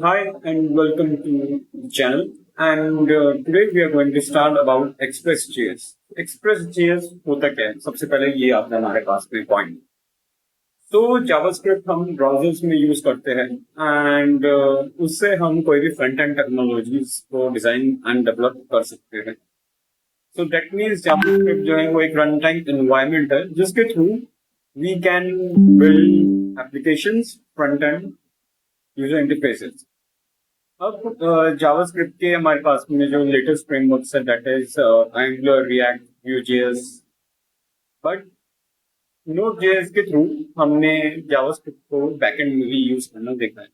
Hi and welcome to the channel. And today we are going to start about ExpressJS. ExpressJS होता क्या है? सबसे पहले ये आता है हमारे पास में पॉइंट. तो जावास्क्रिप्ट हम ब्राउजर्स में यूज करते हैं एंड उससे हम कोई भी फ्रंट एंड टेक्नोलॉजीज को डिजाइन एंड डेवलप कर सकते हैं. सो दैट मीन्स जावास्क्रिप्ट जो है वो एक रन टाइम एनवायरनमेंट है जिसके through we can build applications front end user interfaces. अब जावास्क्रिप्ट के हमारे पास में जो लेटेस्ट फ्रेमवर्क्स है that is Angular, React, Vue JS. But Node JS के थ्रू हमने जावास्क्रिप्ट को बैकएंड में भी यूज करना देखा है.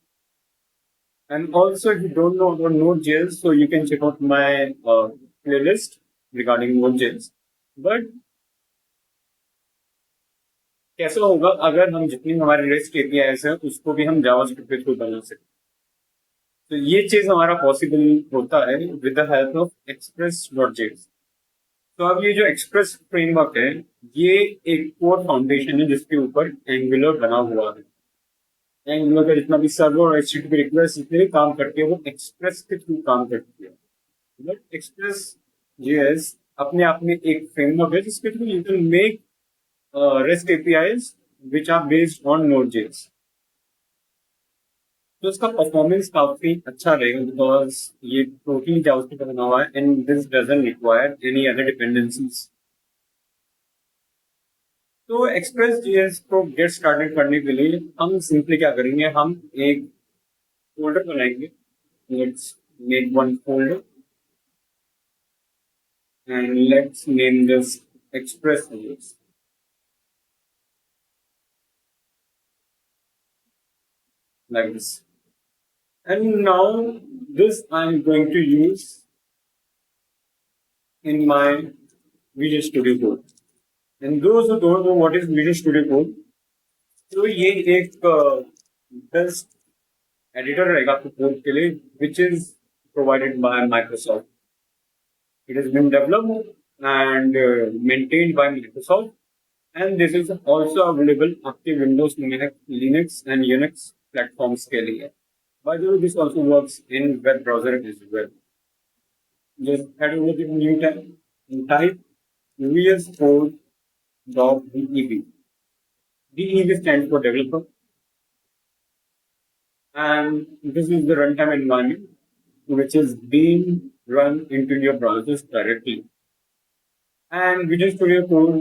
And also if you don't know about Node JS so you can check out my playlist regarding Node JS. But कैसा होगा अगर हम जितनी हमारी रेस्ट एपीआईज है उसको भी हम जावास्क्रिप्ट के थ्रू बना सकते. तो ये चीज हमारा पॉसिबल होता है with the help of express.js. तो अब ये जो एक्सप्रेस फ्रेमवर्क है ये एक कोर फाउंडेशन है जिसके ऊपर एंगुलर बना हुआ है. एंगुलर का जितना भी सर्वर और एचटीटीपी रिक्वेस्ट जितने काम करती है वो एक्सप्रेस के थ्रू काम करती है. बट एक्सप्रेस जेएस अपने आप में एक फ्रेमवर्क है जिसके through you can make REST APIs which are based on Node JS. तो इसका परफॉर्मेंस काफी अच्छा रहेगा बिकॉज ये टोटली जावास्क्रिप्ट बना हुआ है and this doesn't require any other dependencies. तो एक्सप्रेस.जेएस को गेट स्टार्टेड करने के लिए हम सिंपली क्या करेंगे, हम एक फोल्डर बनाएंगे. Let's make one folder and let's name this Express JS. like this. And now this I'm going to use in my Visual Studio Code. And those who don't know what is Visual Studio Code, तो ये एक best editor रहेगा आपके code के लिए which is provided by Microsoft. It has been developed and maintained by Microsoft, and this is also available आपके Windows, Linux and Unix platforms के लिए. By the way, this also works in web browser as well. Just head over to the new tab and type VS Code.dev. DEV stands for developer, and this is the runtime environment which is being run into your browsers directly. And Visual Studio Code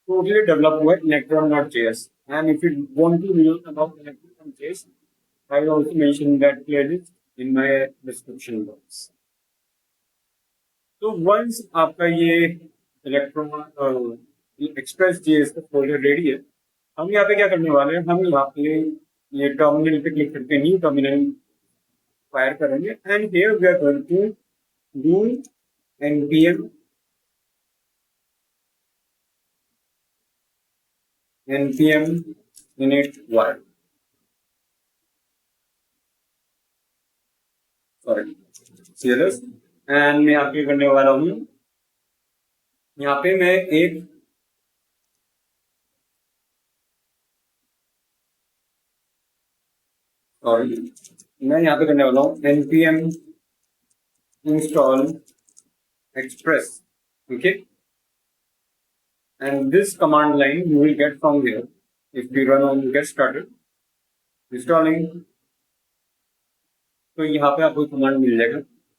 totally developed with Nodemon.js. And if you want to learn about Nodemon.js, I will also mention that playlist in my description box. So once आपका ये एक्सप्रेस.जेएस का folder ready है, हम यहाँ पे क्या करने वाले हैं, हम यहाँ पे ये टर्मिनल पे क्लिक करके न्यू टर्मिनल फायर करेंगे and here we are going to do npm init var. CLS. एंड मैं यहाँ पे करने वाला हूँ, यहाँ पे मैं एक मैं यहाँ पे करने वाला हूँ npm install express. okay, and this command line you will get from here if we run on get started installing. तो यहाँ पे आपको कमांड मिल जाएगा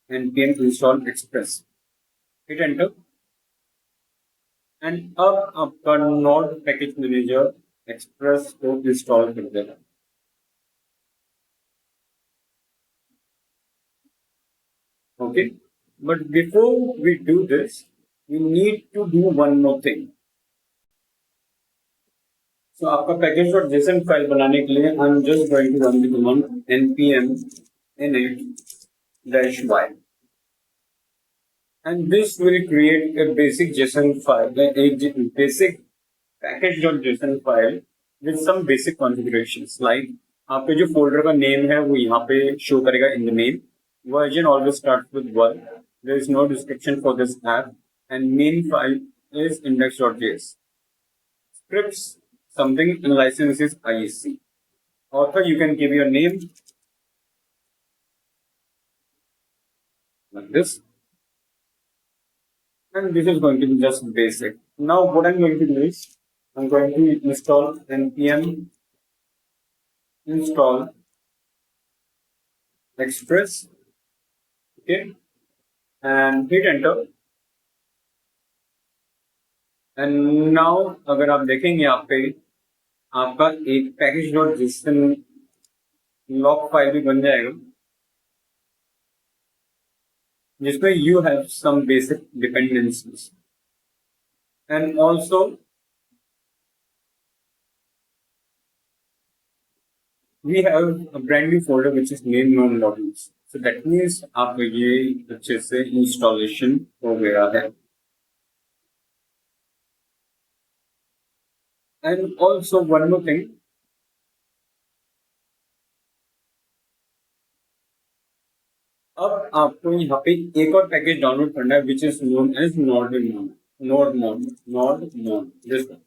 npm install express. Hit enter and अब आपका नोड पैकेज मैनेजर एक्सप्रेस को install कर देगा. Okay, but before we do this we need to do one more thing. So आपका package.json फाइल बनाने के लिए I'm just going to run the command npm init-y, and this will create a basic JSON file, a basic package.json file with some basic configurations like आपके जो folder का name है वो यहाँ पे शो करेगा in the name. Version always starts with 1. There is no description for this app, and main file is index.js. Scripts something and license is ISC. Author you can give your name like this. And this is going to be just basic. Now what I'm going to do is I'm going to install npm install express, okay, and hit enter. And now अगर आप देखेंगे यहाँ पे आपका एक package dot JSON log file भी बन जाएगा जिसमें you have some basic dependencies and also we have a brand new folder which is named non-logins. So that means आपका ये अच्छे से इंस्टॉलेशन हो गया है. And also one more thing, अब आपको यहाँ पे एक और पैकेज डाउनलोड करना है which is known as Nodemon. This one.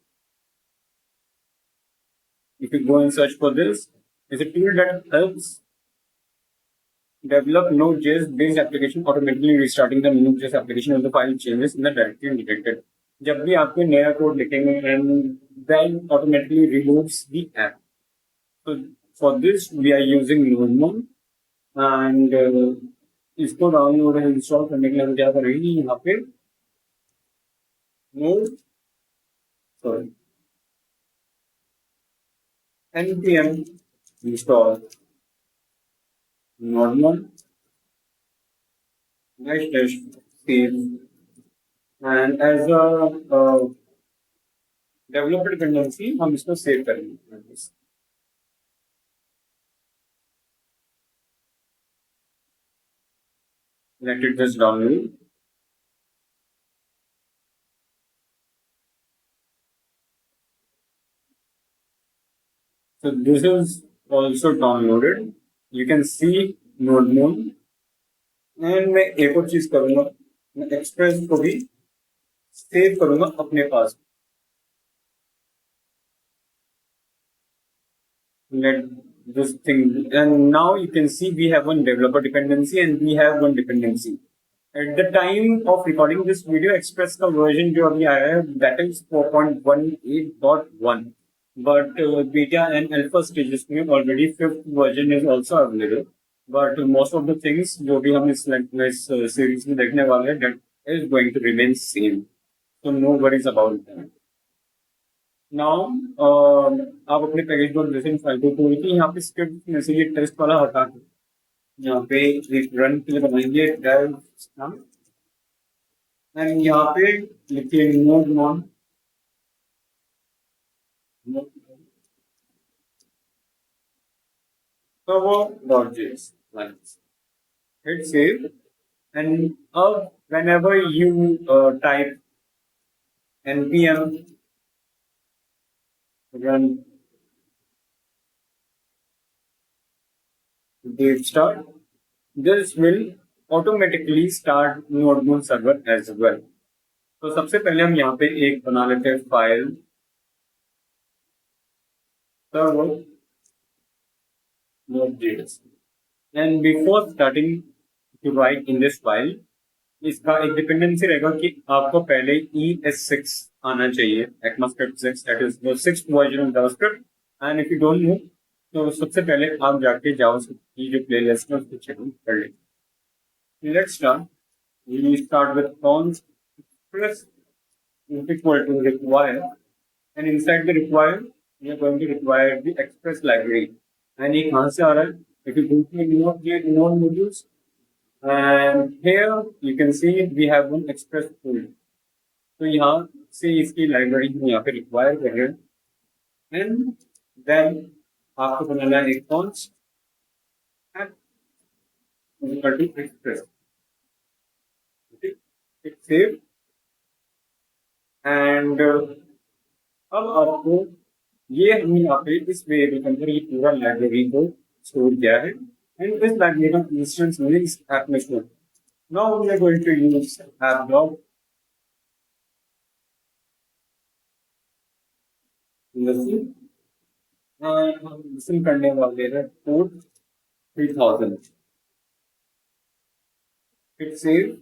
If you go and search for this, it's a tool that helps develop Node.js based application automatically restarting the Node.js application when the file changes in the directory detected. जब भी आपको नया code लिखेंगे and then automatically reloads the app. So for this we are using Nodemon and इसको download और install करने के लिए हम क्या करेंगे यहाँ पे npm install Nodemon save and as a developer dependency हम इसको सेव करेंगे. Let it just download. So this is also downloaded. You can see Nodemon. And मैं एक और चीज करूंगा, मैं एक्सप्रेस को भी सेव करूंगा अपने पास. Let this thing, and now you can see we have one developer dependency and we have one dependency. At the time of recording this video, Express का version जो अभी आया है that is 4.18.1, but beta and alpha stages में already 5th version is also available. But most of the things जो भी हम इस series में देखने वाले हैं that is going to remain same, so no worries about that. Now आप अपने पैकेज डॉट जेसन फाइल को खोल के यहाँ पे स्क्रिप्ट में से ये टेस्ट वाला हटा के यहाँ पे एक रन के लिए बनाएंगे डेव एंड यहाँ पे लिखिए नोडमॉन server.js hit save and whenever you type npm run dev start, this will automatically start Nodemon server as well. तो सबसे पहले हम यहाँ पे एक बना लेते हैं file server Node.js and before starting to write in this file, इसका एक डिपेंडेंसी रहेगा कि आपको पहले ES6 आना चाहिए, ECMAScript 6, that is the 6th version of JavaScript. And if you don't know, तो सबसे पहले आप जाके JavaScript की जो प्लेलिस्ट है उसको चेक कर लें. Let's start. We start with const express is equal to require, and inside the require we are going to require the express library. And ये कहाँ से आ रहा है? If you go to node modules, and here you can see we have one express folder. तो यहाँ से इसकी library हम यहाँ पे रिक्वायर कर रहे हैं एंड देन आपको बनाना है एक कॉन्स्ट एक्सप्रेस, सेव एंड अब आपको ये हम यहाँ पे इस वेरिएबल के अंदर ये पूरा लाइब्रेरी को स्टोर किया है एंड इस लाइब्रेरी का इंस्टेंस में इस ऐप में store. Now we are going to use app block listen करने वाले हैं code 3000. hit save,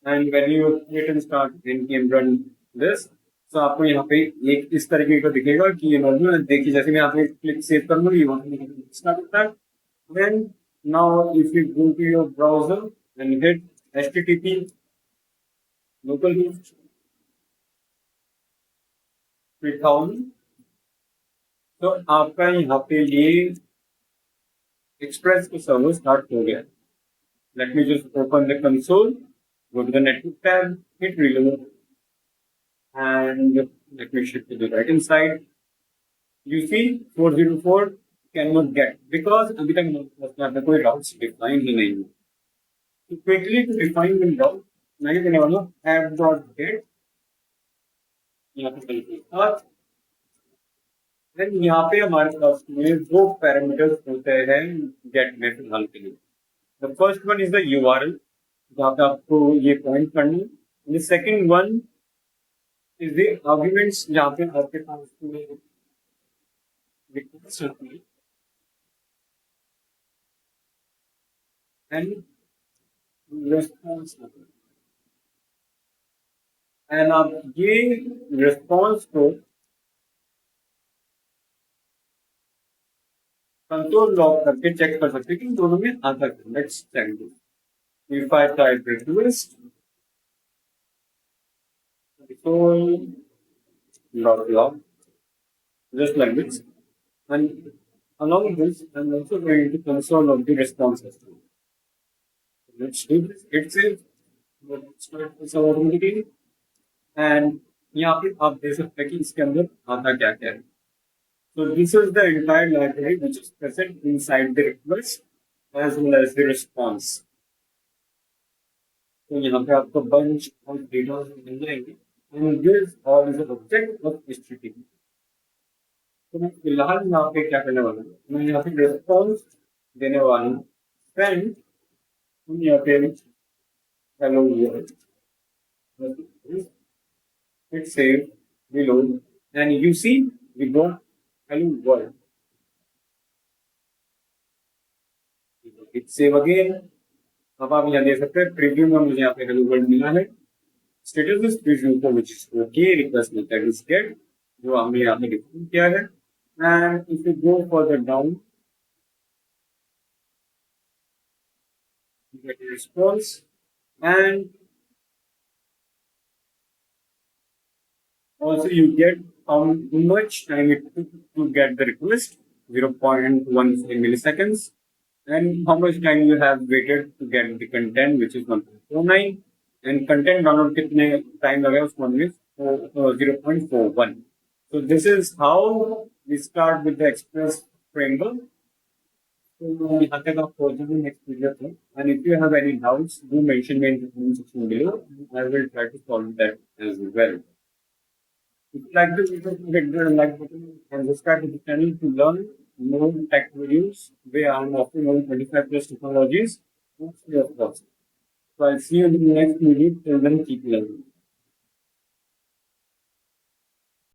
and when you hit and start npm run this, तो आपको यहाँ पे एक इस तरीके का दिखेगा कि ये नॉर्मल देखिए, जैसे मैं यहाँ पे क्लिक सेव कर लूँ, ये वहाँ पे स्टार्ट होता है. Then now if you go to your browser and hit http localhost 3000, तो आपका यहाँ पे ये एक्सप्रेस का सर्वर स्टार्ट हो गया. Let me just open the console, go to the network tab, hit reload, and let me shift to the right hand side. You see 404 cannot get because अभी तक कोई routes define ही नहीं है. To quickly to define the route, मैं ये कहने वाला हूँ app.get, यहाँ पे और then यहाँ पे हमारे पास में दो पैरामीटर्स होते हैं get में फिलहाल के लिए. The first one is the URL, जहाँ पे आपको ये पॉइंट करनी है. The second one is the arguments, जहाँ पे आपके पास में request होती है and response होती है. And आप ये response को कंसोल लॉग करके चेक कर सकते हैं कि दोनों में आता है. Let's check this. If I type request console.log, just like this, and along this, I'm also going to console log the responses. Let's do this. It says start this automatically, and यहाँ पे आप देख सकते हैं कि इसके अंदर आता क्या क्या है. So this is the entire library which is present inside the request as well as the response. तो यहाँ पे आपको bunch of data मिल जाएंगे, and this all is an object of HTTP. तो मैं फिलहाल यहाँ पे क्या करने वाला हूँ, मैं यहाँ पे response देने वाला हूँ send, यहाँ पे hello world, hit save, reload, and you see we got hello world. Hit save again. अब आप यहाँ देख सकते हैं प्रीव्यू में मुझे यहाँ पे हेलो वर्ल्ड मिला है. स्टेटस इज प्रीव्यू को which is okay, request method is get, जो हमने यहाँ पे डिफाइन किया है. And if you go further down, you get a response, and also you get how much time it took to get the request, 0.15 milliseconds, and how much time you have waited to get the content, which is 1.49, and content download कितने time लगा उसको हमने 0.41. So this is how we start with the Express framework. So यहाँ तक आप पहुँच जाएंगे next video पे. And if you have any doubts, do mention me in the comment section below. I will try to solve that as well. If you like this video, hit the like button and subscribe to the channel to learn more tech videos where I'm offering over 25 plus technologies. That's free of cost. So I'll see you in the next video. Till then, keep learning.